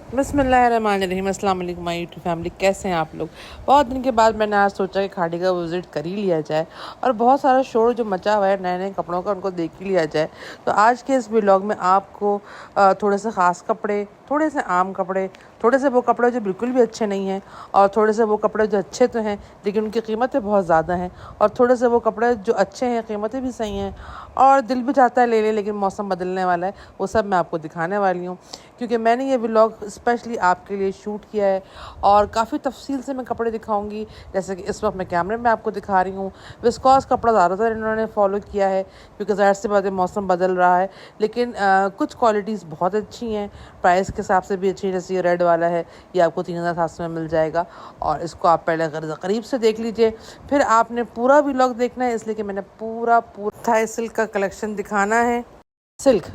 बिस्मिल्लाहिर्रहमानिर्रहीम। अस्सलाम वालेकुम माय यूट्यूब फैमिली, कैसे हैं आप लोग। बहुत दिन के बाद मैंने आज सोचा कि खाड़ी का विज़िट कर ही लिया जाए और बहुत सारा शोर जो मचा हुआ है नए नए कपड़ों का उनको देख ही लिया जाए। तो आज के इस व्लॉग में आपको थोड़े से ख़ास कपड़े, थोड़े से आम कपड़े, थोड़े से वो कपड़े जो बिल्कुल भी अच्छे नहीं हैं और थोड़े से वो कपड़े जो अच्छे तो हैं लेकिन उनकी कीमतें बहुत ज़्यादा हैं, और थोड़े से वो कपड़े जो अच्छे हैं, कीमतें भी सही हैं और दिल भी चाहता है ले ले लेकिन मौसम बदलने वाला है, वो सब मैं आपको दिखाने वाली हूँ। क्योंकि मैंने ये व्लॉग स्पेशली आपके लिए शूट किया है और काफ़ी तफसील से मैं कपड़े दिखाऊंगी। जैसे कि इस वक्त मैं कैमरे में आपको दिखा रही हूँ, विस्कॉस कपड़ा ज़्यादातर इन्होंने फॉलो किया है क्योंकि ज़ाहिर सी बात है मौसम बदल रहा है। लेकिन कुछ क्वालिटीज़ बहुत अच्छी हैं, प्राइस के हिसाब से भी अच्छी है। जैसे ये रेड वाला है, ये आपको 3700 में मिल जाएगा और इसको आप पहले करीब से देख लीजिए, फिर आपने पूरा व्लॉग देखना है, इसलिए कि मैंने पूरा थाई सिल्क का कलेक्शन दिखाना है। सिल्क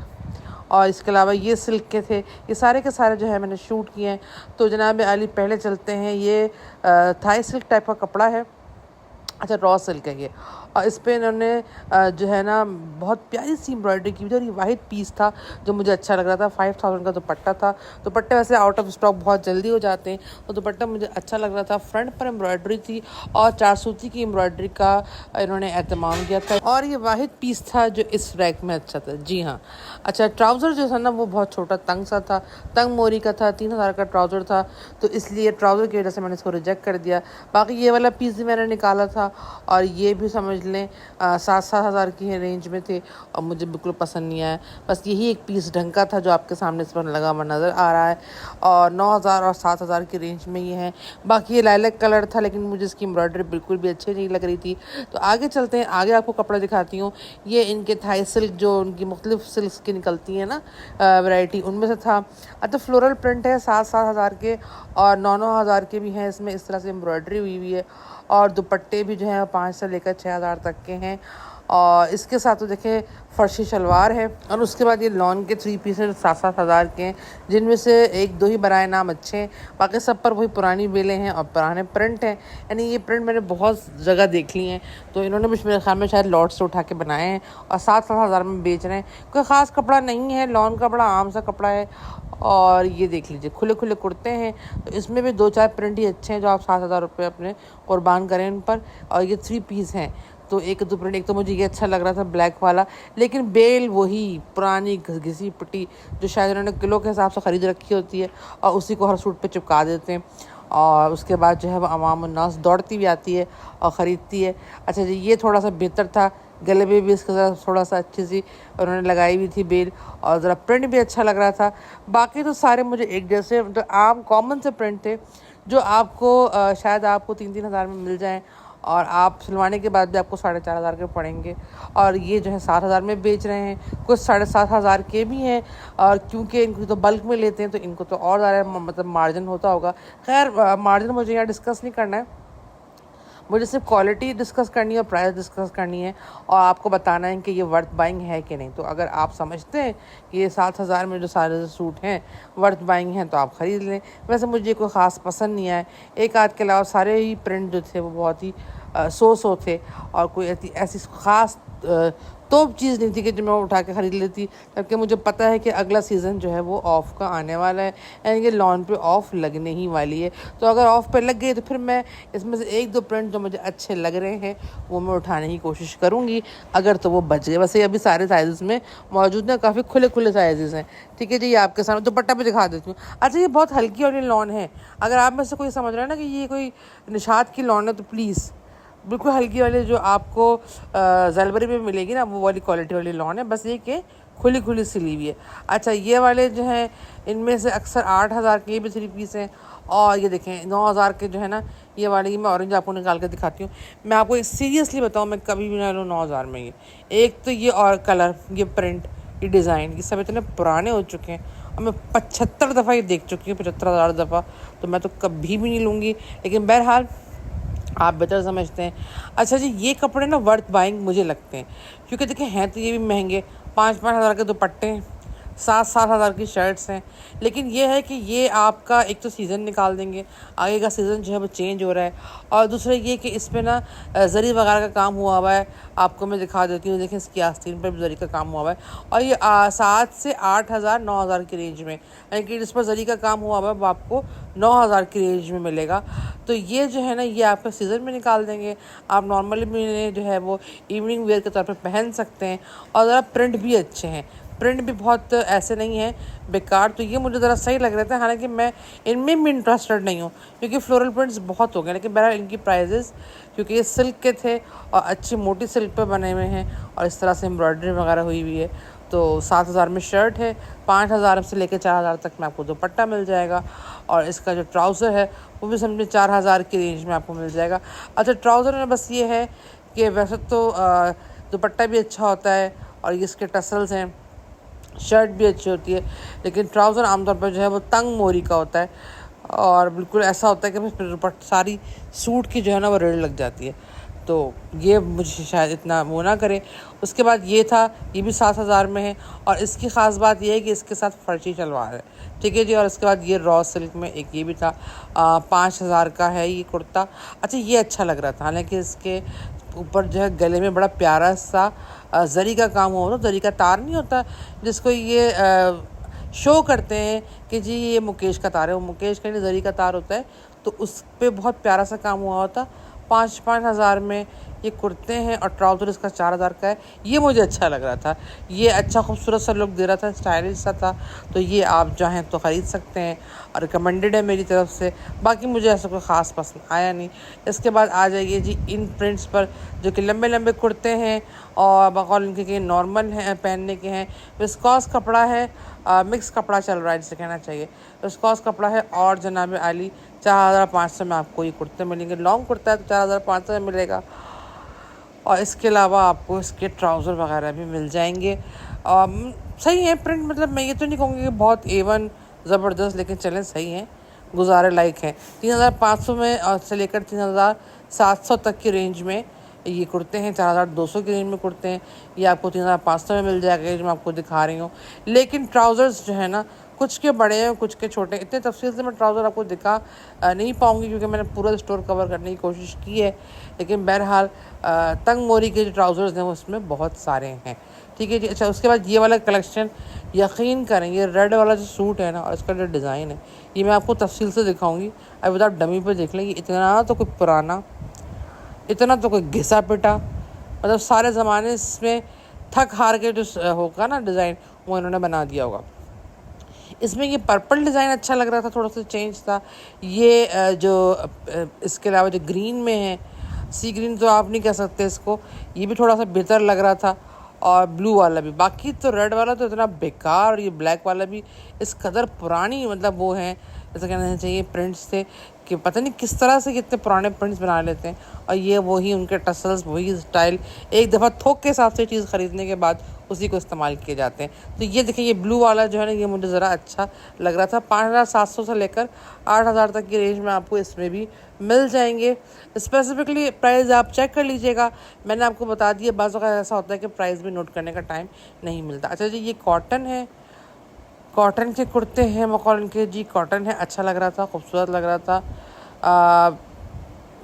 और इसके अलावा ये सिल्क के थे, ये सारे के सारे जो है मैंने शूट किए हैं। तो जनाब अली पहले चलते हैं, ये थाई सिल्क टाइप का कपड़ा है। अच्छा, रॉ सिल्क है ये, और इस पे इन्होंने जो है ना बहुत प्यारी सी एम्ब्रॉयडरी की हुई थी और ये वाहिद पीस था जो मुझे अच्छा लग रहा था। 5000 का दुपट्टा था। दुपट्टे वैसे आउट ऑफ स्टॉक बहुत जल्दी हो जाते हैं, तो दुपट्टा मुझे अच्छा लग रहा था। फ्रंट पर एम्ब्रॉयडरी थी और 4 सूती की एम्ब्रॉयडरी का इन्होंने एहतमाम किया था और ये वाहिद पीस था जो इस रैक में अच्छा था। जी हाँ। अच्छा, ट्राउज़र जो था ना वो बहुत छोटा तंग सा था, तंग मोरी का था, 3000 का ट्राउज़र था, तो इसलिए ट्राउज़र की वजह से मैंने इसको रिजेक्ट कर दिया। बाकी ये वाला पीस भी मैंने निकाला था और ये भी समझ लें 7,000 की रेंज में थे और मुझे बिल्कुल पसंद नहीं आया। बस यही एक पीस ढंग का था जो आपके सामने इस पर लगा हुआ नज़र आ रहा है, और 9,000 और 7,000 की रेंज में ये है। बाकी ये लाइलैक कलर था लेकिन मुझे इसकी एम्ब्रॉयडरी बिल्कुल भी अच्छी नहीं लग रही थी। तो आगे चलते हैं, आगे आपको कपड़ा दिखाती हूँ। ये इनके थाई सिल्क जो उनकी मुख्तलिफ सिल्क की निकलती है ना वैरायटी, उनमें से था। अच्छा, फ्लोरल प्रिंट है, 7,000 के और 9,000 के भी हैं। इसमें इस तरह से एम्ब्रॉयडरी हुई हुई है और दुपट्टे भी जो हैं 5 से लेकर 6,000 तक के हैं। और इसके साथ तो देखें फर्शी शलवार है, और उसके बाद ये लॉन के 3 पीस 7,000 के हैं, जिनमें से 1-2 ही बराए नाम अच्छे हैं, बाकी सब पर वही पुरानी बेलें हैं और पुराने प्रिंट हैं। यानी ये प्रिंट मैंने बहुत जगह देख ली हैं, तो इन्होंने भी मेरे ख्याल में शायद लॉट से उठा के बनाए हैं और 7,000 में बेच रहे हैं। कोई ख़ास कपड़ा नहीं है, लॉन का बड़ा आम सा कपड़ा है। और ये देख लीजिए खुले खुले कुर्ते हैं, तो इसमें भी 2-4 प्रिंट ही अच्छे हैं जो आप 7,000 रुपये अपने कुर्बान करें इन पर। और ये 3 पीस हैं, तो एक दो प्रिंट, एक तो मुझे ये अच्छा लग रहा था ब्लैक वाला, लेकिन बेल वही पुरानी घिसी पिटी जो शायद उन्होंने किलो के हिसाब से ख़रीद रखी होती है और उसी को हर सूट पे चिपका देते हैं, और उसके बाद जो है वो अवाम उन्नास दौड़ती भी आती है और ख़रीदती है। अच्छा जी, ये थोड़ा सा बेहतर था, गले में भी इसका ज़रा थोड़ा सा अच्छी सी उन्होंने लगाई हुई थी बेल और ज़रा प्रिंट भी अच्छा लग रहा था। बाकी तो सारे मुझे एक जैसे मतलब आम कॉमन से प्रिंट थे जो आपको शायद आपको 3-3 हज़ार में मिल जाएं और आप सिलवाने के बाद भी आपको 4,500 के पड़ेंगे। और ये जो है 7,000 में बेच रहे हैं, कुछ 7,500 के भी हैं, और क्योंकि इनको तो बल्क में लेते हैं तो इनको तो और ज़्यादा मतलब मार्जिन होता होगा। खैर मार्जिन मुझे यहाँ डिस्कस नहीं करना है, मुझे सिर्फ क्वालिटी डिस्कस करनी है और प्राइस डिस्कस करनी है और आपको बताना है कि ये वर्थ बाइंग है कि नहीं। तो अगर आप समझते हैं कि ये 7,000 में जो सारे सूट हैं वर्थ बाइंग हैं तो आप ख़रीद लें। वैसे मुझे कोई ख़ास पसंद नहीं आया, एक आध के अलावा सारे ही प्रिंट जो थे वो बहुत ही सो थे और कोई ऐसी ख़ास तो चीज़ नहीं थी कि जो मैं उठा के ख़रीद लेती, क्योंकि मुझे पता है कि अगला सीज़न जो है वो ऑफ़ का आने वाला है, यानी कि लॉन पे ऑफ़ लगने ही वाली है। तो अगर ऑफ़ पे लग गई तो फिर मैं इसमें से 1-2 प्रिंट जो मुझे अच्छे लग रहे हैं वो मैं उठाने की कोशिश करूँगी, अगर तो वो बच गए। वैसे अभी सारे साइज़ में मौजूद हैं, काफ़ी खुले खुले साइज़ हैं। ठीक है जी, ये आपके सामने दुपट्टा भी दिखा देती हूँ। अच्छा, ये बहुत हल्की वाली लॉन है, अगर आप में से कोई समझ रहा है ना कि ये कोई निशात की लॉन है तो प्लीज़ बिल्कुल हल्की वाली जो आपको जलबरी में मिलेगी ना वो वाली क्वालिटी वाली लॉन है, बस ये कि खुली खुली सिली हुई है। अच्छा, ये वाले जो हैं इनमें से अक्सर 8,000 के भी 3 पीस हैं, और ये देखें 9,000 के जो है ना ये वाली, मैं ऑरेंज आपको निकाल के दिखाती हूँ। मैं आपको सीरियसली बताऊँ, मैं कभी भी ना लूँ 9,000 में। ये एक तो ये और कलर, ये प्रिंट, ये डिज़ाइन, ये सब इतने पुराने हो चुके हैं और मैं 75 दफ़ा ये देख चुकी हूँ, 75,000 दफ़ा, तो मैं तो कभी भी नहीं लूँगी। लेकिन बहरहाल आप बेहतर समझते हैं। अच्छा जी, ये कपड़े ना वर्थ बाइंग मुझे लगते हैं, क्योंकि देखिए हैं तो ये भी महंगे, 5-5 हज़ार के दुपट्टे हैं, सात सात हज़ार की शर्ट्स हैं। लेकिन ये है कि ये आपका एक तो सीज़न निकाल देंगे, आगे का सीज़न जो है वो चेंज हो रहा है। और दूसरा ये कि इस पे ना जरी वगैरह का काम हुआ हुआ है, आपको मैं दिखा देती हूँ। देखिए इसकी आस्तीन पर भी जरी का काम हुआ हुआ है, और ये 7 से 8 हज़ार 9 हज़ार की रेंज में, लेकिन इस पर जरी का काम हुआ हुआ है वो आपको 9 हज़ार की रेंज में मिलेगा। तो ये जो है ना ये आपका सीज़न में निकाल देंगे। आप नॉर्मली भी इन्हें जो है वो इवनिंग वेयर के तौर पर पहन सकते हैं। और ज़रा प्रिंट भी अच्छे हैं, प्रिंट भी बहुत ऐसे नहीं है बेकार। तो ये मुझे ज़रा सही लग रहा था, हालांकि मैं इनमें भी इंटरेस्टेड नहीं हूँ क्योंकि फ्लोरल प्रिंट्स बहुत हो गए। लेकिन बहरहाल इनकी प्राइजेस, क्योंकि ये सिल्क के थे और अच्छी मोटी सिल्क पे बने हुए हैं और इस तरह से एम्ब्रॉयडरी वगैरह हुई हुई है, तो 7 हज़ार में शर्ट है। 5 हज़ार से लेकर 4 हज़ार तक में आपको दुपट्टा मिल जाएगा। और इसका जो ट्राउज़र है वो भी समझे 4 हज़ार की रेंज में आपको मिल जाएगा। अच्छा, ट्राउज़र में बस ये है कि वैसे तो दुपट्टा भी अच्छा होता है और ये इसके टसल्स हैं, शर्ट भी अच्छी होती है, लेकिन ट्राउज़र आमतौर पर जो है वो तंग मोरी का होता है और बिल्कुल ऐसा होता है कि फिर दुपट्टा सारी सूट की जो है ना वो रेड लग जाती है। तो ये मुझे शायद इतना वो ना करे। उसके बाद ये था, ये भी 7 हज़ार में है और इसकी ख़ास बात ये है कि इसके साथ फर्ची शलवार है, ठीक है जी। और उसके बाद ये रॉ सिल्क में एक ये भी था, 5 हज़ार का है ये कुर्ता। अच्छा, ये अच्छा लग रहा था, हालांकि इसके ऊपर जो है गले में बड़ा प्यारा सा जरी का काम हो, तो जरी का तार नहीं होता जिसको ये शो करते हैं कि जी ये मुकेश का तार है, वो मुकेश का नहीं जरी का तार होता है, तो उस पर बहुत प्यारा सा काम हुआ होता। 5-5 हज़ार में ये कुर्ते हैं और ट्राउज़र इसका 4 हज़ार का है। ये मुझे अच्छा लग रहा था, ये अच्छा खूबसूरत सा लुक दे रहा था, स्टाइलिश सा था। तो ये आप चाहें तो ख़रीद सकते हैं और रिकमेंडेड है मेरी तरफ से। बाकी मुझे ऐसा कोई ख़ास पसंद आया नहीं। इसके बाद आ जाइए जी इन प्रिंट्स पर, जो कि लंबे लंबे कुर्ते हैं और बकौल इनके के नॉर्मल हैं, पहनने के हैं। विस्कॉस कपड़ा है, मिक्स कपड़ा चल रहा है जिसे कहना चाहिए, विस्कॉस कपड़ा है। और जनाब आली 4,500 में आपको ये कुर्ते मिलेंगे। लॉन्ग कुर्ता है तो 4,500 में मिलेगा। और इसके अलावा आपको इसके ट्राउज़र वगैरह भी मिल जाएंगे। सही है प्रिंट, मतलब मैं ये तो नहीं कहूँगी कि बहुत एवन ज़बरदस्त, लेकिन चलें सही हैं, गुजारे लायक हैं। 3,500 में से लेकर 3,700 तक की रेंज में ये कुर्ते हैं। 4,200 की रेंज में कुर्ते हैं, ये आपको 3,500 में मिल जाएगा जो मैं आपको दिखा रही हूँ। लेकिन ट्राउज़र्स जो है ना कुछ के बड़े हैं कुछ के छोटे। इतने तफसील से मैं ट्राउज़र आपको दिखा नहीं पाऊँगी क्योंकि मैंने पूरा स्टोर कवर करने की कोशिश की है। लेकिन बहरहाल तंग मोरी के जो ट्राउज़र्स हैं वो उसमें बहुत सारे हैं, ठीक है जी। अच्छा, उसके बाद ये वाला कलेक्शन, यकीन करें ये रेड वाला जो सूट है ना और इसका जो डिज़ाइन है ये मैं आपको तफसील से दिखाऊंगी। अब आप डमी पर देख लेंगे, इतना तो कोई पुराना, इतना तो कोई घिसा पिटा, मतलब सारे ज़माने इसमें थक हार के जो होगा ना डिज़ाइन वो इन्होंने बना दिया होगा। इसमें ये पर्पल डिज़ाइन अच्छा लग रहा था, थोड़ा सा चेंज था। ये इसके अलावा जो ग्रीन में है, सी ग्रीन तो आप नहीं कह सकते इसको, ये भी थोड़ा सा बेहतर लग रहा था। और ब्लू वाला भी, बाकी तो रेड वाला तो इतना बेकार, और ये ब्लैक वाला भी इस कदर पुरानी, मतलब वो है जैसे कहना चाहिए प्रिंट्स थे कि पता नहीं किस तरह से कितने पुराने प्रिंट्स बना लेते हैं। और ये वही उनके टसल्स, वही स्टाइल, एक दफ़ा थोक के हिसाब से चीज़ ख़रीदने के बाद उसी को इस्तेमाल किए जाते हैं। तो ये देखिए, ये ब्लू वाला जो है ना ये मुझे ज़रा अच्छा लग रहा था। 5,700 से लेकर 8,000 तक की रेंज में आपको इसमें भी मिल जाएंगे। स्पेसिफिकली प्राइस आप चेक कर लीजिएगा, मैंने आपको बता दिया। बाज़ वक़्त ऐसा होता है कि प्राइस भी नोट करने का टाइम नहीं मिलता। अच्छा जी, ये कॉटन है, कॉटन के कुर्ते हैं मकौल के जी, कॉटन है, अच्छा लग रहा था, खूबसूरत लग रहा था।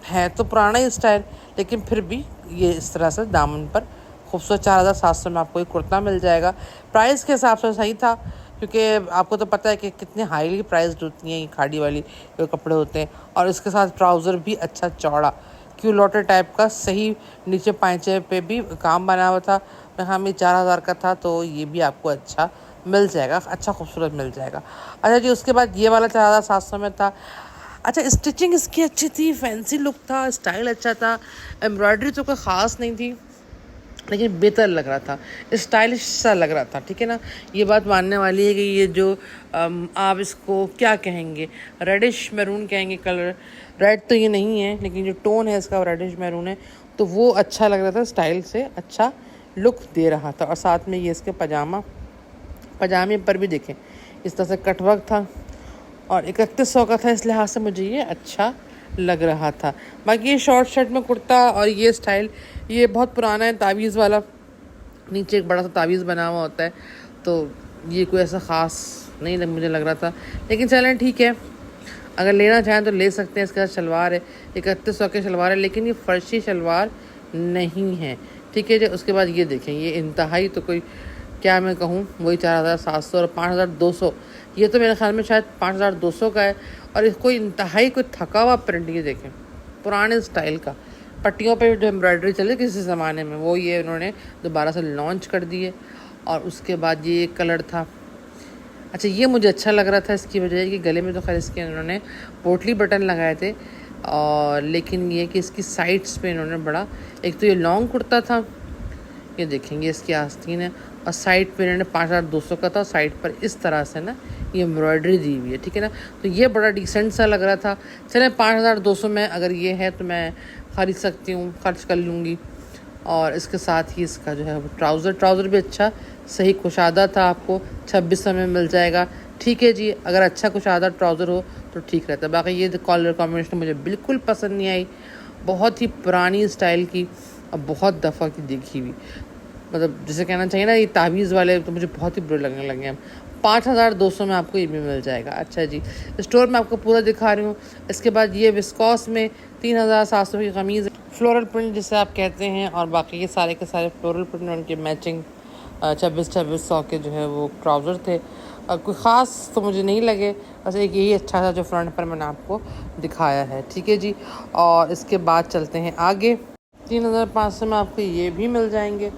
है तो पुराना ही स्टाइल, लेकिन फिर भी ये इस तरह से दामन पर खूबसूरत 4,700 में आपको ये कुर्ता मिल जाएगा। प्राइस के हिसाब से सही था, क्योंकि आपको तो पता है कि कितनी हाईली प्राइस्ड होती हैं ये खाड़ी वाली जो कपड़े होते हैं। और इसके साथ ट्राउज़र भी अच्छा चौड़ा क्यूलोटर टाइप का, सही नीचे पांचे पे भी काम बना हुआ था। हाँ, ये 4,000 का था, तो ये भी आपको अच्छा मिल जाएगा, अच्छा खूबसूरत मिल जाएगा। अच्छा जी, उसके बाद ये वाला 4,700 में था। अच्छा, स्टिचिंग इसकी अच्छी थी, फैंसी लुक था, स्टाइल अच्छा था, एम्ब्रॉयडरी तो कोई ख़ास नहीं थी, लेकिन बेहतर लग रहा था, स्टाइलिश सा लग रहा था, ठीक है ना। ये बात मानने वाली है कि ये जो आप इसको क्या कहेंगे, रेडिश मैरून कहेंगे कलर, रेड तो ये नहीं है लेकिन जो टोन है इसका रेडिश मैरून है, तो वो अच्छा लग रहा था, स्टाइल से अच्छा लुक दे रहा था। और साथ में ये इसके पजामे पर भी देखें इस तरह से कटवर्क था और 3100 का था, इस लिहाज से मुझे ये अच्छा लग रहा था। बाकी ये शॉर्ट शर्ट में कुर्ता और ये स्टाइल ये बहुत पुराना है, तावीज़ वाला, नीचे एक बड़ा सा तावीज़ बना हुआ होता है, तो ये कोई ऐसा ख़ास नहीं मुझे लग रहा था, लेकिन चलें ठीक है, अगर लेना चाहें तो ले सकते हैं। इसके साथ शलवार है, 3100 की शलवार है, लेकिन ये फ़र्शी शलवार नहीं है, ठीक है जी। उसके बाद ये देखें, ये इंतहाई तो कोई क्या मैं कहूँ, वही 4700 और 5200, ये तो मेरे ख्याल में शायद 5200 का है। और इसको इंतहाई कोई थका हुआ प्रिंट, ये देखें पुराने स्टाइल का, पट्टियों पे जो एम्ब्रॉयडरी चले किसी ज़माने में, वो ये उन्होंने दोबारा से लॉन्च कर दिए। और उसके बाद ये कलर था, अच्छा ये मुझे अच्छा लग रहा था इसकी वजह कि गले में तो खैर इसके इन्होंने पोटली बटन लगाए थे, और लेकिन ये कि इसकी साइड्स पे इन्होंने बड़ा, एक तो ये लॉन्ग कुर्ता था, ये देखेंगे इसकी आस्तीन है, और साइड पे इन्होंने 5200 का था, साइड पर इस तरह से ना ये एम्ब्रॉयडरी दी हुई है, ठीक है ना। तो ये बड़ा डिसेंट सा लग रहा था। चले 5200 में अगर ये है तो मैं ख़रीद सकती हूँ, खर्च कर लूँगी। और इसके साथ ही इसका जो है वो ट्राउज़र भी अच्छा सही कुशादा था, आपको 2600 में मिल जाएगा, ठीक है जी। अगर अच्छा कुशादा ट्राउज़र हो तो ठीक रहता है। बाकी ये कलर कॉम्बिनेशन मुझे बिल्कुल पसंद नहीं आई, बहुत ही पुरानी स्टाइल की और बहुत दफ़ा की देखी हुई, मतलब जिसे कहना चाहिए ना ये तावीज़ वाले, तो मुझे बहुत ही बुरे लगने लगे हैं। 5200 में आपको ये भी मिल जाएगा। अच्छा जी, स्टोर में आपको पूरा दिखा रही हूँ। इसके बाद ये विस्कॉस में 3700 की कमीज़, फ्लोरल प्रिंट जिसे आप कहते हैं, और बाकी ये सारे के सारे फ्लोरल प्रिंट उनके मैचिंग 2600 के जो है वो ट्राउज़र थे। कोई ख़ास तो मुझे नहीं लगे, बस एक यही अच्छा था जो फ्रंट पर मैंने आपको दिखाया है, ठीक है जी। और इसके बाद चलते हैं आगे, 3500 में आपको ये भी मिल जाएंगे।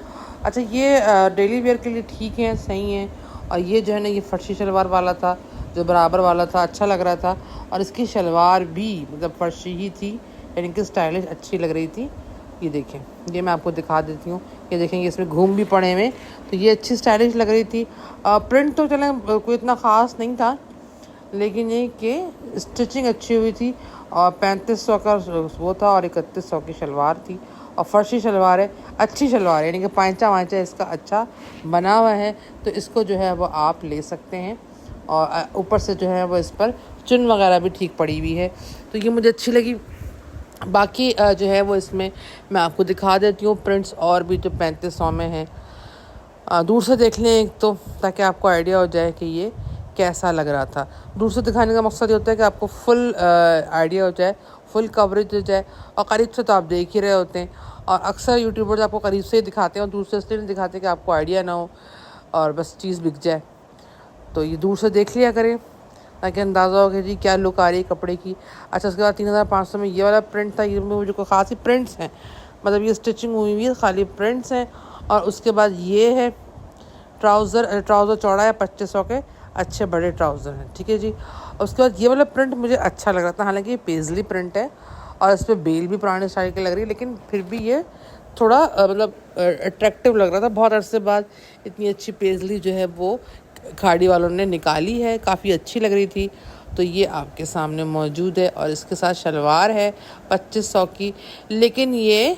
अच्छा ये डेली वेयर के लिए ठीक है, सही है। और ये जो है ना, ये फर्शी शलवार वाला था जो बराबर वाला था, अच्छा लग रहा था। और इसकी शलवार भी मतलब फर्शी ही थी, यानी कि स्टाइलिश अच्छी लग रही थी। ये देखें, ये मैं आपको दिखा देती हूँ, ये देखेंगे इसमें घूम भी पड़े हुए, तो ये अच्छी स्टाइलिश लग रही थी। प्रिंट तो चलें कोई इतना ख़ास नहीं था, लेकिन ये कि स्टिचिंग अच्छी हुई थी। और 3500 का वो था, और 3100 की शलवार थी, और फर्शी शलवार है, अच्छी शलवार है, यानी कि पांचा वांचा इसका अच्छा बना हुआ है, तो इसको जो है वो आप ले सकते हैं। और ऊपर से जो है वो इस पर चुन वगैरह भी ठीक पड़ी हुई है, तो ये मुझे अच्छी लगी। बाकी जो है वो इसमें मैं आपको दिखा देती हूँ प्रिंट्स, और भी जो 3500 में है, दूर से देख लें एक तो, ताकि आपको आइडिया हो जाए कि ये कैसा लग रहा था। दूर से दिखाने का मकसद ये होता है कि आपको फुल आइडिया हो जाए, फुल कवरेज हो जाए। और करीब से तो आप देख ही रहे होते हैं, और अक्सर यूट्यूबर्स आपको करीब से ही दिखाते हैं और दूर से इसलिए नहीं दिखाते कि आपको आइडिया ना हो और बस चीज़ बिक जाए। तो ये दूर से देख लिया करें ताकि अंदाज़ा हो कि जी क्या लुक आ रही है कपड़े की। अच्छा, उसके बाद 3500 में ये वाला प्रिंट था, ये मुझे कोई ख़ास ही प्रिंट्स हैं, मतलब ये स्टिचिंग हुई हुई है, खाली प्रिंट्स हैं। और उसके बाद ये है ट्राउज़र चौड़ा है, 2500 के अच्छे बड़े ट्राउज़र हैं, ठीक है जी। और उसके बाद ये वाला प्रिंट मुझे अच्छा लग रहा था, हालांकि ये पेजली प्रिंट है और इस पर बेल भी पुराने स्टाइल की लग रही है, लेकिन फिर भी ये थोड़ा मतलब अट्रैक्टिव लग रहा था। बहुत अरसे बाद इतनी अच्छी पेजली जो है वो खाड़ी वालों ने निकाली है, काफ़ी अच्छी लग रही थी। तो ये आपके सामने मौजूद है, और इसके साथ शलवार है 2500 की, लेकिन ये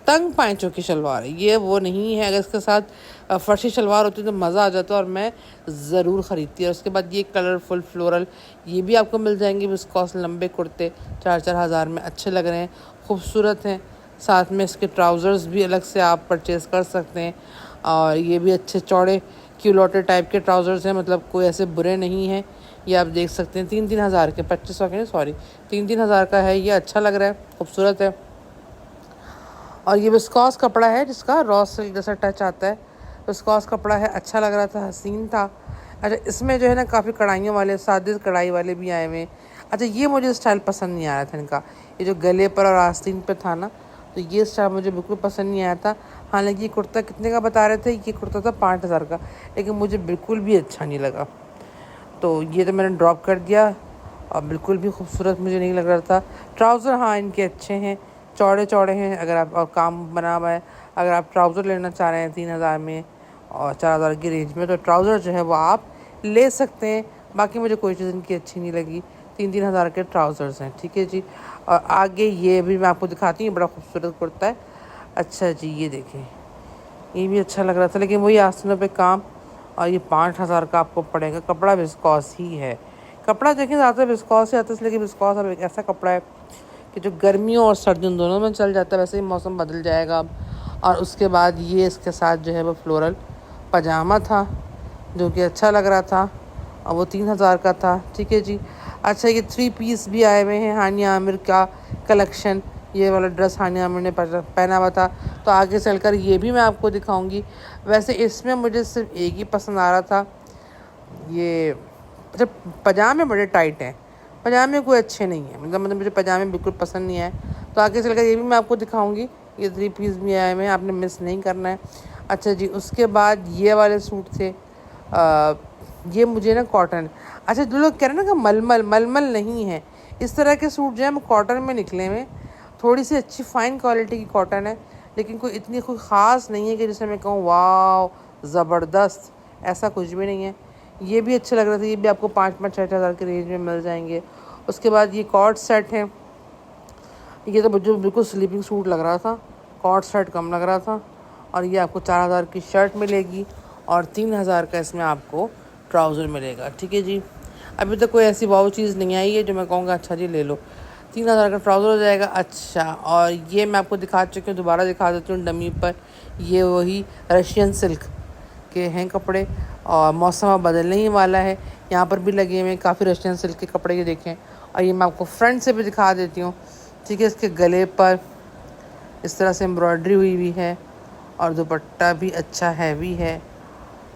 तंग पाँचों की शलवार है, ये वो नहीं है। अगर इसके साथ फर्शी शलवार होती तो मज़ा आ जाता और मैं ज़रूर ख़रीदती। और उसके बाद ये कलरफुल फ्लोरल, ये भी आपको मिल जाएंगे विस्कॉस लंबे कुर्ते, 4-4 हज़ार में अच्छे लग रहे हैं, खूबसूरत हैं। साथ में इसके ट्राउज़र्स भी अलग से आप परचेज़ कर सकते हैं, और ये भी अच्छे चौड़े क्यूलोटे टाइप के ट्राउज़र्स हैं, मतलब कोई ऐसे बुरे नहीं हैं। ये आप देख सकते हैं 3-3 हज़ार के, 2500 के नहीं सॉरी, 3-3 हज़ार का है। ये अच्छा लग रहा है, खूबसूरत है। और ये विस्कॉस कपड़ा है जिसका रॉ सिल्क जैसा टच आता है, विस्कॉस कपड़ा है, अच्छा लग रहा था, हसीन था। अच्छा, इसमें जो है ना काफ़ी कढ़ाइयों वाले, सादे कढ़ाई वाले भी आए हुए। अच्छा, ये मुझे स्टाइल पसंद नहीं आया था इनका, ये जो गले पर और आस्तीन पे था ना, तो ये स्टाइल मुझे बिल्कुल पसंद नहीं आया था। हालांकि ये कुर्ता कितने का बता रहे थे, ये कुर्ता था 5000 का, लेकिन मुझे बिल्कुल भी अच्छा नहीं लगा, तो ये तो मैंने ड्रॉप कर दिया। और बिल्कुल भी खूबसूरत मुझे नहीं लग रहा था। ट्राउज़र हाँ इनके अच्छे हैं, चौड़े चौड़े हैं, अगर आप, और काम बना हुआ है। अगर आप ट्राउज़र लेना चाह रहे हैं 3000 में और 4000 की रेंज में, तो ट्राउज़र जो है वो आप ले सकते हैं। बाकी मुझे कोई चीज़ इनकी अच्छी नहीं लगी, 3-3 हज़ार के ट्राउज़र्स हैं, ठीक है जी। और आगे ये भी मैं आपको दिखाती हूँ, बड़ा खूबसूरत कुर्ता है। अच्छा जी, ये देखें, ये भी अच्छा लग रहा था, लेकिन वही आस्तीनों पे काम, और ये 5000 का आपको पड़ेगा। कपड़ा विस्कॉस ही है, कपड़ा देखें ज़्यादातर विस्कॉस ही आता है, इसलिए विस्कॉस अब एक ऐसा कपड़ा है कि जो गर्मियों और सर्दियों दोनों में चल जाता है। वैसे ही मौसम बदल जाएगा अब। और उसके बाद ये इसके साथ जो है वो फ्लोरल पजामा था, जो कि अच्छा लग रहा था, और वो 3000 का था। ठीक है जी। अच्छा, ये 3 पीस भी आए हुए हैं हानिया आमिर का कलेक्शन। ये वाला ड्रेस हानिया आमिर ने पहना हुआ था, तो आगे चलकर ये भी मैं आपको दिखाऊंगी। वैसे इसमें मुझे सिर्फ एक ही पसंद आ रहा था, ये अच्छा पजामे बड़े टाइट हैं, पजामे कोई अच्छे नहीं हैं, मतलब मुझे पजामे बिल्कुल पसंद नहीं आए। तो आगे चलकर ये भी मैं आपको दिखाऊंगी। ये 3 पीस भी आए हुए हैं, आपने मिस नहीं करना है। अच्छा जी, उसके बाद ये वाले सूट थे, ये मुझे ना कॉटन, अच्छा जो लोग कह रहे हैं ना कि मलमल मलमल नहीं है, इस तरह के सूट जो है कॉटन में निकले हुए, थोड़ी सी अच्छी फ़ाइन क्वालिटी की कॉटन है, लेकिन कोई इतनी कोई ख़ास नहीं है कि जिसे मैं कहूँ वाह ज़बरदस्त, ऐसा कुछ भी नहीं है। ये भी अच्छे लग रहे थे, ये भी आपको 5-5-6 हज़ार के रेंज में मिल जाएंगे। उसके बाद ये कॉर्ड सेट है, ये तो मुझे बिल्कुल स्लीपिंग सूट लग रहा था, कॉर्ड सेट कम लग रहा था। और ये आपको 4000 की शर्ट मिलेगी और 3000 का इसमें आपको ट्राउज़र मिलेगा। ठीक है जी। अभी तक कोई ऐसी वाव चीज़ नहीं आई है जो मैं कहूँगा अच्छा जी ले लो। 3000 का ट्राउज़र हो जाएगा। अच्छा, और ये मैं आपको दिखा चुकी हूँ, दोबारा दिखा देती हूँ डमी पर। ये वही रशियन सिल्क के हैं कपड़े, और मौसम अब बदलने ही वाला है, यहाँ पर भी लगे हुए हैं काफ़ी रशियन सिल्क के कपड़े, ये देखें। और ये मैं आपको फ्रंट से भी दिखा देती हूँ। ठीक है, इसके गले पर इस तरह से एम्ब्रॉयडरी हुई हुई है, और दुपट्टा भी अच्छा हैवी है,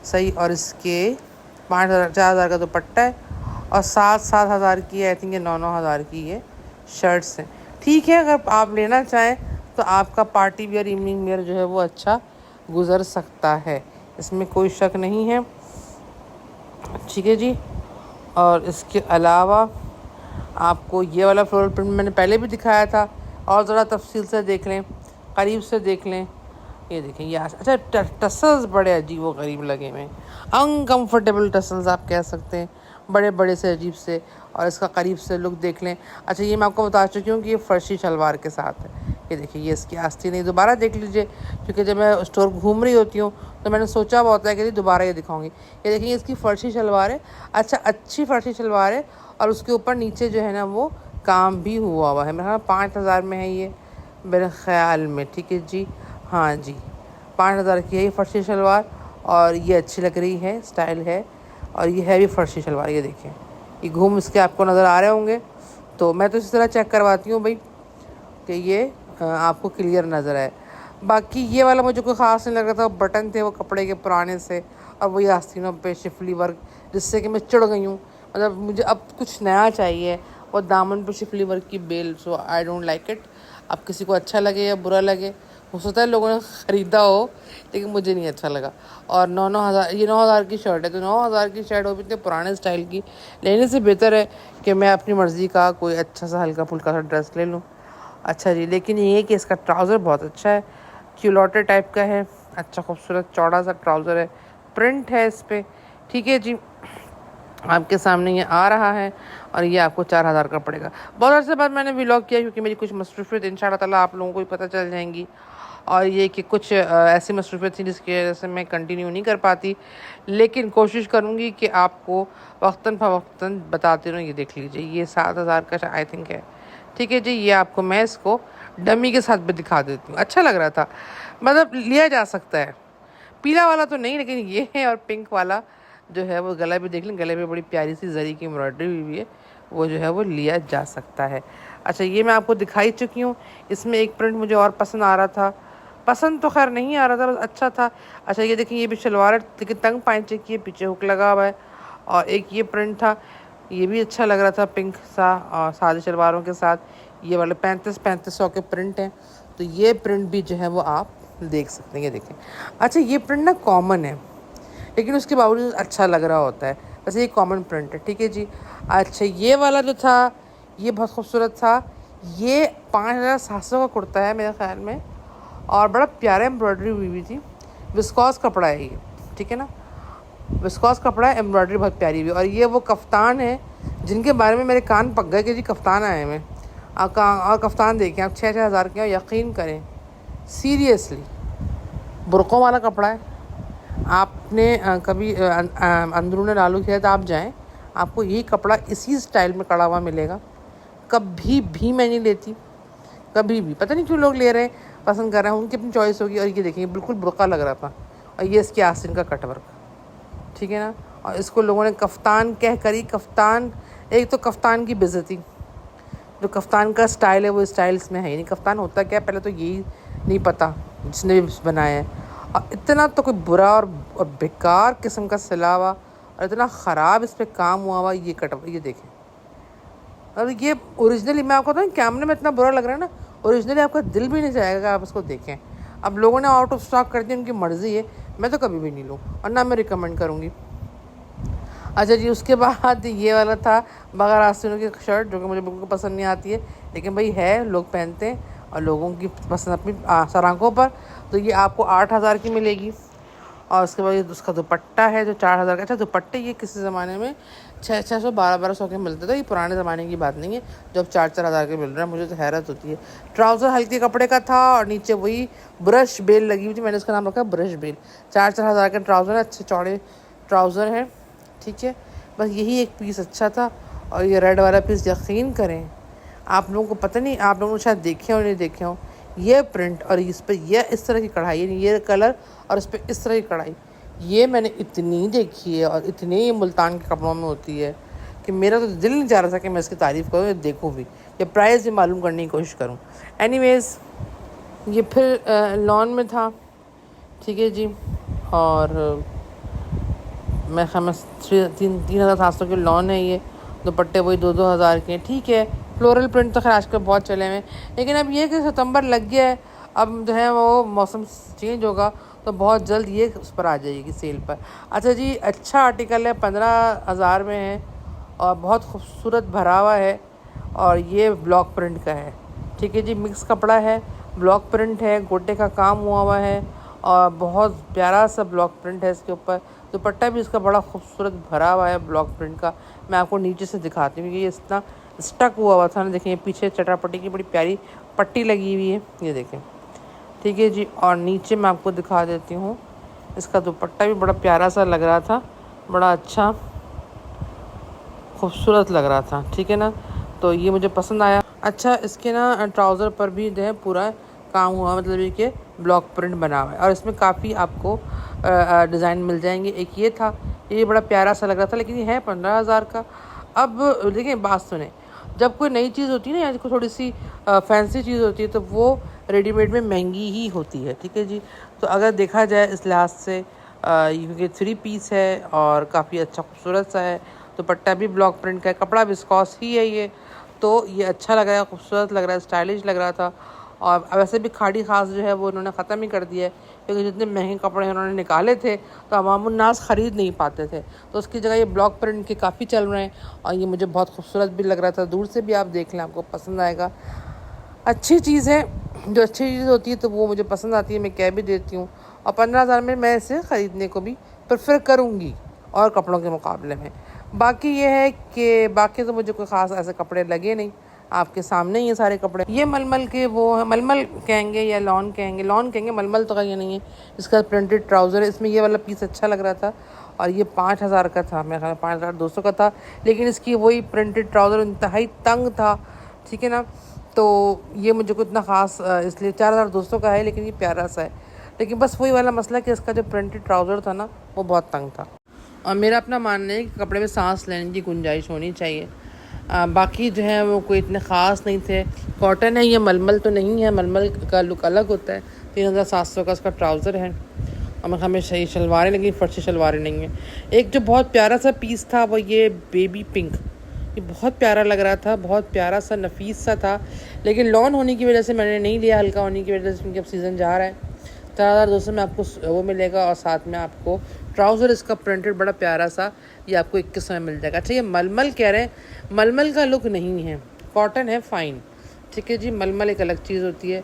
सही। और इसके 4,000 का दुपट्टा है, और 7,000 की आई थिंक, ये 9,000 की ये शर्ट्स हैं। ठीक है, अगर आप लेना चाहें तो आपका पार्टी वेयर इवनिंग वेयर जो है वो अच्छा गुज़र सकता है, इसमें कोई शक नहीं है। ठीक है जी। और इसके अलावा आपको ये वाला फ्लोरल प्रिंट मैंने पहले भी दिखाया था, और ज़रा तफसील से देख लें, करीब से देख लें। ये देखें, ये अच्छा टसल्स बड़े अजीब व गरीब लगे हुए हैं, अनकम्फर्टेबल टसल्स आप कह सकते हैं, बड़े बड़े से अजीब से। और इसका करीब से लुक देख लें। अच्छा, ये मैं आपको बता चुकी हूँ कि ये फर्शी शलवार के साथ है। ये देखिए, ये इसकी आस्तीन नहीं, दोबारा देख लीजिए, क्योंकि जब मैं स्टोर घूम रही होती हूँ तो मैंने सोचा हुआ होता है कि दोबारा ये दिखाऊंगी। ये देखिए, इसकी फर्शी शलवार है, अच्छा अच्छी फर्शी शलवार है, और उसके ऊपर नीचे जो है ना वो काम भी हुआ है। मेरा 5,000 में है ये मेरे ख़्याल में। ठीक है जी, हाँ जी, 5,000 की है ये फर्शी शलवार, और ये अच्छी लग रही है, स्टाइल है। और ये है भी फर्शी शलवार, ये देखें, ये घूम इसके आपको नज़र आ रहे होंगे। तो मैं तो इसी तरह चेक करवाती हूँ भाई कि ये आपको क्लियर नज़र आए। बाकी ये वाला मुझे कोई ख़ास नहीं लग रहा था, बटन थे वो कपड़े के पुराने से, और वही आस्तीनों पे शिफली वर्क, जिससे कि मैं चिढ़ गई हूँ। मतलब मुझे अब कुछ नया चाहिए, और दामन पे शिफली वर्क की बेल, so I don't like it. अब किसी को अच्छा लगे या बुरा लगे, हो सकता है लोगों ने ख़रीदा हो, लेकिन मुझे नहीं अच्छा लगा। और 9,000, ये 9,000 की शर्ट है, तो 9,000 की शर्ट हो भी इतने पुराने स्टाइल की लेने से बेहतर है कि मैं अपनी मर्ज़ी का कोई अच्छा सा हल्का फुल्का सा ड्रेस ले लूँ। अच्छा जी, लेकिन ये है कि इसका ट्राउज़र बहुत अच्छा है, क्यूलोटे टाइप का है, अच्छा खूबसूरत चौड़ा सा ट्राउज़र है, प्रिंट है इस पर। ठीक है जी, आपके सामने ये आ रहा है, और ये आपको 4,000 का पड़ेगा। बहुत अर्से बाद मैंने व्लॉग किया, क्योंकि मेरी कुछ मसरूफियत इंशाअल्लाह ताला आप लोगों को भी पता चल जाएंगी, और ये कि कुछ ऐसी मसरूफियत थी जिसकी वजह से मैं कंटिन्यू नहीं कर पाती, लेकिन कोशिश करूँगी कि आपको वक्तन फ़वक्तन बताती रहूँ। ये देख लीजिए, ये 7,000 का आई थिंक है। ठीक है जी, ये आपको मैं इसको डमी के साथ भी दिखा देती हूँ, अच्छा लग रहा था, मतलब लिया जा सकता है। पीला वाला तो नहीं, लेकिन ये है, और पिंक वाला जो है वो गला भी देख लें, गले में बड़ी प्यारी सी जरी की एम्ब्रॉयडरी हुई है, वो जो है वो लिया जा सकता है। अच्छा, ये मैं आपको दिखाई चुकी हूँ। इसमें एक प्रिंट मुझे और पसंद आ रहा था, पसंद तो खैर नहीं आ रहा था, बस अच्छा था। अच्छा, ये देखिए, ये भी शलवार है, लेकिन तंग पाइंचे की है, पीछे हुक लगा हुआ है। और एक ये प्रिंट था, ये भी अच्छा लग रहा था, पिंक सा, और सादी शलवारों के साथ ये वाले 3500 के प्रिंट हैं। तो ये प्रिंट भी जो है वो आप देख सकते हैं, ये देखें। अच्छा, ये प्रिंट ना कॉमन है, लेकिन उसके बावजूद अच्छा लग रहा होता है, वैसे ये कॉमन प्रिंट है। ठीक है जी। अच्छा, ये वाला जो था ये बहुत खूबसूरत था, ये 5,700 का कुर्ता है मेरे ख्याल में, और बड़ा प्यारा एम्ब्रॉयडरी हुई हुई थी, विस्कॉस कपड़ा है ये, ठीक है ना, विस्कॉस कपड़ा है, एम्ब्रॉयडरी बहुत प्यारी हुई। और ये वो कफ्तान है जिनके बारे में मेरे कान पक गए कि जी कफ्तान आए हैं, और कफ्तान देखें आप 6-6 हज़ार के, यकीन करें सीरियसली, बुरक़ों वाला कपड़ा है। आपने कभी अंदरून लालू खेत आप जाएं, आपको यही कपड़ा इसी स्टाइल में कड़ा हुआ मिलेगा। कभी भी मैं नहीं लेती, कभी भी, पता नहीं क्यों लोग ले रहे हैं, पसंद कर रहे हैं, उनकी अपनी चॉइस होगी। और ये देखेंगे बिल्कुल बुरका लग रहा था, और ये इसके आस्तीन का कटवर्क, ठीक है ना। और इसको लोगों ने कफ्तान कह करी, कफ्तान, एक तो कफ्तान की बेइज्जती, जो कफ्तान का स्टाइल है वो स्टाइल इसमें है ही नहीं। कफ्तान होता क्या, पहले तो यही नहीं पता जिसने भी बनाया है। और इतना तो कोई बुरा और बेकार किस्म का सिला हुआ और इतना ख़राब इस पर काम हुआ हुआ, ये देखें। और ये ओरिजिनली मैं आपको बताऊँ, कैमरे में इतना बुरा लग रहा है ना, ओरिजिनली आपका दिल भी नहीं चाहेगा आप इसको देखें। अब लोगों ने आउट ऑफ स्टॉक कर दिया, उनकी मर्ज़ी है, मैं तो कभी भी नहीं लूँ और ना मैं रिकमेंड करूँगी। अच्छा जी, उसके बाद ये वाला था बगैर आस्तीनों की शर्ट, जो कि मुझे बिल्कुल पसंद नहीं आती है, लेकिन भाई है, लोग पहनते हैं और लोगों की पसंद अपनी सरांखों पर। तो ये आपको 8,000 की मिलेगी। और उसके बाद ये उसका दुपट्टा है जो 4,000 का। अच्छा, दुपट्टे ये किसी ज़माने में 600 1200 के मिलते थे, ये पुराने ज़माने की बात नहीं है जो अब 4,000 के मिल रहे हैं। मुझे तो हैरत होती है। ट्राउज़र हल्के कपड़े का था और नीचे वही ब्रश बेल लगी हुई थी, मैंने उसका नाम रखा ब्रश बेल। 4,000 के ट्राउज़र है, अच्छे चौड़े ट्राउज़र हैं, ठीक है। बस यही एक पीस अच्छा था। और ये रेड वाला पीस, यकीन करें आप लोगों को पता नहीं, आप लोगों ने शायद देखे हो नहीं देखे हो, ये प्रिंट और इस पर यह इस तरह की कढ़ाई, ये कलर और इस पर इस तरह की कढ़ाई, ये मैंने इतनी देखी है और इतनी मुल्तान के कपड़ों में होती है कि मेरा तो दिल नहीं जा रहा था कि मैं इसकी तारीफ़ करूँ, देखूँ भी, या प्राइस भी मालूम करने की कोशिश करूँ। एनीवेज़, ये फिर लॉन में था, ठीक है जी। और मैं ख़ैर 3,700 के लॉन है ये। दुपट्टे वही 2-2 हज़ार के, ठीक है। फ्लोरल प्रिंट तो खैर आजकल बहुत चले हुए हैं, लेकिन अब ये कि सितंबर लग गया है, अब जो है वो मौसम चेंज होगा तो बहुत जल्द ये उस पर आ जाएगी सेल पर। अच्छा जी, अच्छा आर्टिकल है, 15,000 में है और बहुत खूबसूरत भरा हुआ है और ये ब्लॉक प्रिंट का है, ठीक है जी। मिक्स कपड़ा है, ब्लॉक प्रिंट है, गोटे का काम हुआ हुआ है और बहुत प्यारा सा ब्लॉक प्रिंट है इसके ऊपर। दुपट्टा भी इसका बड़ा खूबसूरत भरा हुआ है ब्लॉक प्रिंट का। मैं आपको नीचे से दिखाती हूँ कि ये इतना स्टक हुआ था ना, देखिए पीछे चटापट्टी की बड़ी प्यारी पट्टी लगी हुई है, ये देखें, ठीक है जी। और नीचे मैं आपको दिखा देती हूँ, इसका दुपट्टा भी बड़ा प्यारा सा लग रहा था, बड़ा अच्छा खूबसूरत लग रहा था, ठीक है ना। तो ये मुझे पसंद आया। अच्छा, इसके ना ट्राउज़र पर भी जो है पूरा काम हुआ, मतलब ये कि ब्लॉक प्रिंट बना हुआ है और इसमें काफ़ी आपको डिज़ाइन मिल जाएंगे। एक ये था, ये बड़ा प्यारा सा लग रहा था, लेकिन ये है 15,000 का। अब देखिए, बात सुने, जब कोई नई चीज़ होती है ना, या कोई थोड़ी सी फैंसी चीज़ होती है, तो वो रेडीमेड में महंगी ही होती है, ठीक है जी। तो अगर देखा जाए इस लिहाज से, क्योंकि 3 पीस है और काफ़ी अच्छा खूबसूरत सा है, दुपट्टा भी ब्लॉक प्रिंट का है, कपड़ा विस्कॉस ही है ये, तो ये अच्छा लग रहा है, खूबसूरत लग रहा है, स्टाइलिश लग रहा था। और वैसे भी खाड़ी खास जो है वो उन्होंने ख़त्म ही कर दिया है, क्योंकि जितने महंगे कपड़े उन्होंने निकाले थे तो अवामुन नास ख़रीद नहीं पाते थे, तो उसकी जगह ये ब्लॉक प्रिंट के काफ़ी चल रहे हैं और ये मुझे बहुत खूबसूरत भी लग रहा था। दूर से भी आप देख लें, आपको पसंद आएगा। अच्छी चीज़ है, जो अच्छी चीज़ होती है तो वो मुझे पसंद आती है, मैं कह भी देती हूँ। और 15,000 में मैं इसे ख़रीदने को भी प्रेफर करूँगी और कपड़ों के मुकाबले में। बाकी ये है कि बाकी तो मुझे कोई ख़ास ऐसे कपड़े लगे नहीं, आपके सामने ये सारे कपड़े। ये मलमल के वो है, मलमल कहेंगे या लॉन कहेंगे, मलमल तो ये नहीं है। इसका प्रिंटेड ट्राउज़र है, इसमें ये वाला पीस अच्छा लग रहा था और ये 5,000 का था, मेरे ख्याल 5,200 का था, लेकिन इसकी वही प्रिंटेड ट्राउज़र इंतहाई तंग था, ठीक है ना। तो ये मुझे को इतना ख़ास इसलिए 4,200 का है, लेकिन ये प्यारा सा है। लेकिन बस वही वाला मसला कि इसका जो प्रिंटेड ट्राउज़र था ना, वो बहुत तंग था। और मेरा अपना मानना है कि कपड़े में सांस लेने की गुंजाइश होनी चाहिए। बाकी जो है वो कोई इतने ख़ास नहीं थे। कॉटन है, ये मलमल तो नहीं है, मलमल का लुक अलग होता है। 3,700 का इसका ट्राउज़र है और हमें सही शलवारें, लेकिन फर्शी शलवारें नहीं हैं। एक जो बहुत प्यारा सा पीस था वो ये बेबी पिंक, ये बहुत प्यारा लग रहा था, बहुत प्यारा सा नफीस सा था, लेकिन लॉन होने की वजह से मैंने नहीं लिया, हल्का होने की वजह से, क्योंकि अब सीज़न जा रहा है। 4,200 में आपको वो मिलेगा और साथ में आपको ट्राउज़र इसका प्रिंटेड बड़ा प्यारा सा ये आपको 2100 में मिल जाएगा। अच्छा, ये मलमल कह रहे हैं, मलमल का लुक नहीं है, कॉटन है, फ़ाइन, ठीक है जी। मलमल एक अलग चीज़ होती है।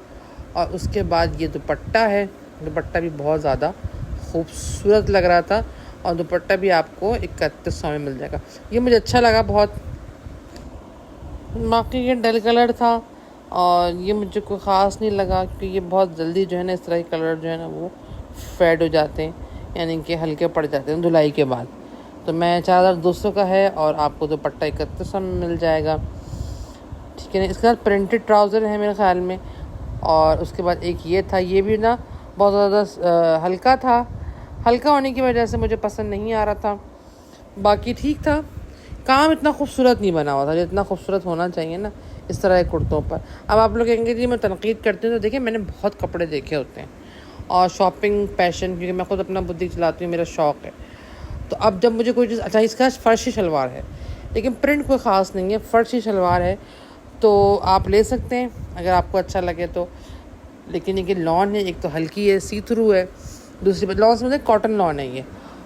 और उसके बाद ये दुपट्टा है, दुपट्टा भी बहुत ज़्यादा खूबसूरत लग रहा था और दुपट्टा भी आपको 3100 में मिल जाएगा। ये मुझे अच्छा लगा बहुत। बाकी ये डल कलर था और ये मुझे कोई ख़ास नहीं लगा, क्योंकि ये बहुत जल्दी जो है ना, इस तरह के कलर जो है ना वो फेड हो जाते हैं, यानी कि हल्के पड़ जाते हैं धुलाई के बाद। तो मैं 4,200 का है और आपको दुपट्टा 3100 में मिल जाएगा, ठीक है ना। इसके साथ प्रिंटेड ट्राउज़र है मेरे ख़्याल में। और उसके बाद एक ये था, ये भी ना बहुत ज़्यादा हल्का था, हल्का होने की वजह से मुझे पसंद नहीं आ रहा था। बाकी ठीक था, काम इतना खूबसूरत नहीं बना हुआ था जितना खूबसूरत होना चाहिए ना इस तरह के कुर्तों पर। अब आप लोग कहेंगे जी मैं तनकीद करती हूँ, तो देखिए मैंने बहुत कपड़े देखे होते हैं और शॉपिंग पैशन, क्योंकि मैं खुद अपना बुटीक चलाती हूँ, मेरा शौक़ है। तो अब जब मुझे कोई चीज़, अच्छा इसका फ़र्शी शलवार है लेकिन प्रिंट कोई ख़ास नहीं है, फ़र्शी शलवार है तो आप ले सकते हैं अगर आपको अच्छा लगे तो। लेकिन ये लॉन है, एक तो हल्की है, सी थ्रू है, दूसरी बात लॉन से मतलब कॉटन लॉन है ये,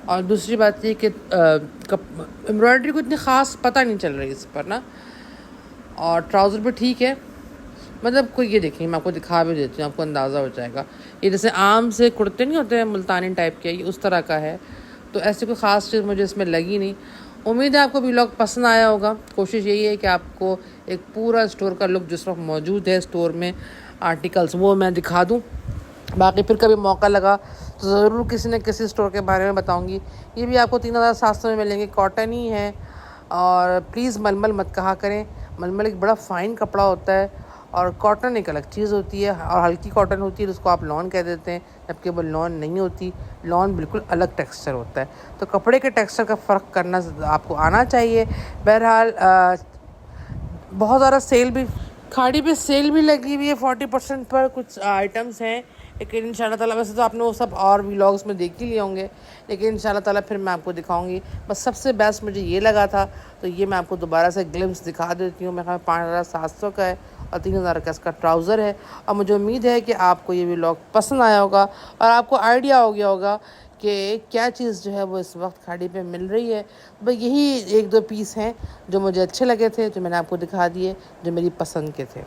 और दूसरी बात ये कि एम्ब्रॉयडरी को इतनी ख़ास पता नहीं चल रही इस पर ना। और ट्राउज़र भी ठीक है, मतलब कोई, ये देखिए मैं आपको दिखा भी देती हूँ, आपको अंदाज़ा हो जाएगा। ये जैसे आम से कुर्ते नहीं होते हैं मुल्तानी टाइप के, ये उस तरह का है। तो ऐसी कोई ख़ास चीज़ मुझे इसमें लगी नहीं। उम्मीद है आपको व्लॉग पसंद आया होगा। कोशिश यही है कि आपको एक पूरा स्टोर का लुक जिस वक्त मौजूद है स्टोर में आर्टिकल्स, वो मैं दिखा दूँ। बाकी फिर कभी मौका लगा तो ज़रूर किसी न किसी स्टोर के बारे में बताऊँगी। ये भी आपको 3700 में मिलेंगे, कॉटन ही है। और प्लीज़ मलमल मत कहा करें, मलमल एक बड़ा फ़ाइन कपड़ा होता है और कॉटन एक अलग चीज़ होती है, और हल्की कॉटन होती है जिसको आप लॉन कह देते हैं, जबकि वो लॉन नहीं होती। लॉन बिल्कुल अलग टेक्सचर होता है। तो कपड़े के टेक्सचर का फ़र्क करना आपको आना चाहिए। बहरहाल बहुत ज़्यादा सेल भी, खाड़ी पे सेल भी लगी हुई है 40% पर कुछ आइटम्स हैं। लेकिन इंशाल्लाह ताला, वैसे तो आपने वो सब और व्लॉग्स में देख ही लिए होंगे, लेकिन इंशाल्लाह ताला फिर मैं आपको दिखाऊंगी। बस सबसे बेस्ट मुझे ये लगा था, तो ये मैं आपको दोबारा से ग्लिम्स दिखा देती हूँ। मेरे ख्याल 5700 का है और 3000 का इसका ट्राउज़र है। और मुझे उम्मीद है कि आपको ये व्लॉग पसंद आया होगा और आपको आइडिया हो गया होगा कि क्या चीज़ जो है वो इस वक्त खाड़ी पे मिल रही है। बस यही 1-2 पीस हैं जो मुझे अच्छे लगे थे, जो मैंने आपको दिखा दिए, जो मेरी पसंद के थे।